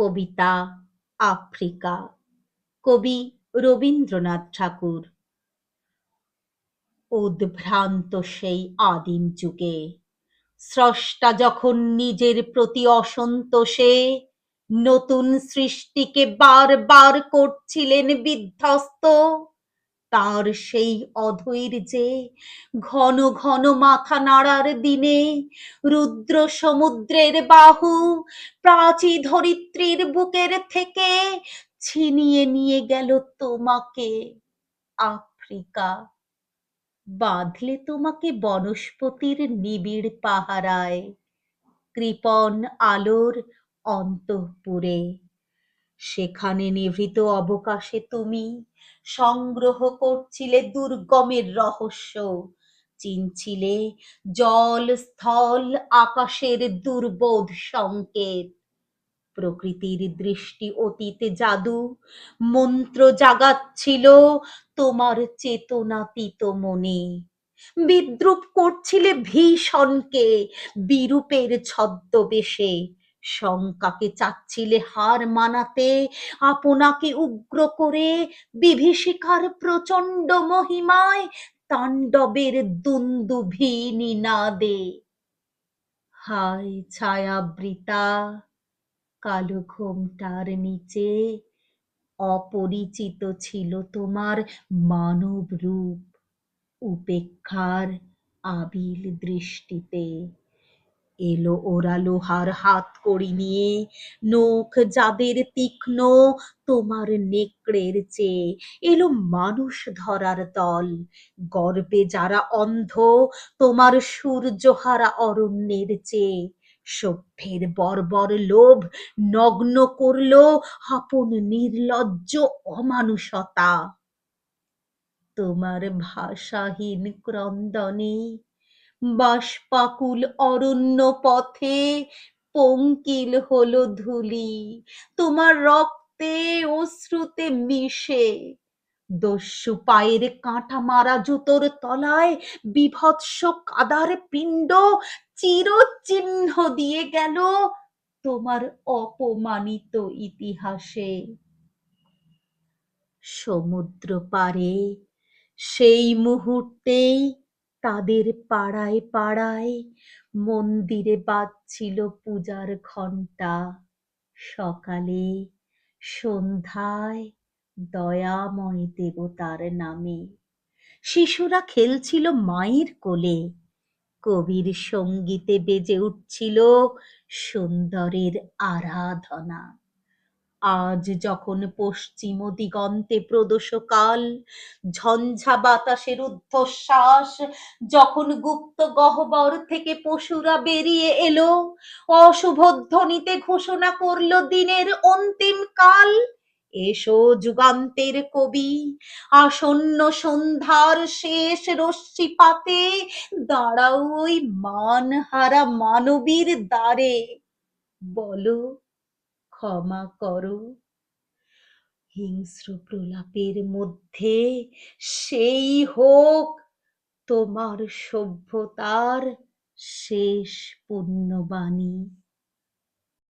কবিতা Africa, কবি রবীন্দ্রনাথ ঠাকুর। উদ্ভ্রান্ত সেই আদিম যুগে স্রষ্টা যখন নিজের প্রতি অসন্তোষে নতুন সৃষ্টিকে বারবার করছিলেন বিধ্বস্ত, তার সেই অধৈর্যে ঘন ঘন মাথা নাড়ার দিনে রুদ্র সমুদ্রের বাহু প্রাচী ধরিত্রীর বুকের থেকে ছিনিয়ে নিয়ে গেল তোমাকে। আফ্রিকা বাঁধলে তোমাকে বনস্পতির নিবিড় পাহারায়, কৃপণ আলোর অন্তঃপুরে। সেখানে নিভৃত অবকাশে তুমি সংগ্রহ করছিলে দুর্গমের রহস্য, চিনছিলে জল স্থল আকাশের দুর্বোধ সংকেত। প্রকৃতির দৃষ্টি অতীতে জাদু মন্ত্র জাগাচ্ছিল তোমার চেতনাতীত মনে। বিদ্রুপ করছিলে ভীষণকে বিরূপের ছদ্মবেশে, শঙ্কাকে চাচ্ছিলে হার মানাতে আপনাকে উগ্র করে বিভীষিকার প্রচণ্ড মহিমায় তাণ্ডবের দুন্দুভি নিনাদে। হায় ছায়াবৃতা, কালো ঘোমটার নিচে অপরিচিত ছিল তোমার মানব রূপ, উপেক্ষার আবিল দৃষ্টিতে। এলো ওরা লোহার হাতকড়ি নিয়ে, নখ যাদের তীক্ষ্ণ তোমার নেকড়ের চেয়ে। এলো মানুষ ধরার দল, গর্বে যারা অন্ধ তোমার সূর্যহারা অরণ্যের চেয়ে। সভ্যের বর্বর লোভ নগ্ন করলো আপন নির্লজ্জ অমানুষতা। তোমার ভাষাহীন ক্রন্দনে বাষ্পাকুল অরণ্য পথে পঙ্কিল হলো ধূলি, তোমার রক্তে অশ্রুতে মিশে। দস্যু পায়ের কাঁটা মারা জুতোর তলায় বীভৎস কাদার পিণ্ড চিরচিহ্ন দিয়ে গেল তোমার অপমানিত ইতিহাসে। সমুদ্র পারে সেই মুহূর্তেই তাদের পাড়ায় পাড়ায় মন্দিরে বাজছিল পূজার ঘণ্টা। সকালে সন্ধ্যায় দয়াময় দেবতার নামে শিশুরা খেলছিল মায়ের কোলে, কবির সঙ্গীতে বেজে উঠছিল সুন্দরের আরাধনা। আজ যখন পশ্চিম দিগন্তে প্রদোষকাল, ঝঞ্ঝা বাতাসের ঊর্ধ্বশ্বাস যখন গুপ্ত গহ্বর থেকে পশুরা বেরিয়ে এলো, অশুভ ধ্বনিতে ঘোষণা করলো দিনের অন্তিম কাল। এসো যুগান্তের কবি, আসন্ন সন্ধ্যার শেষ রশ্মিপাতে দাঁড়াও ওই মানহারা মানবীর দ্বারে। বলো, ক্ষমা করো। হিংস্র প্রলাপের মধ্যে সেই হোক তোমার সভ্যতার শেষ পুণ্যবাণী।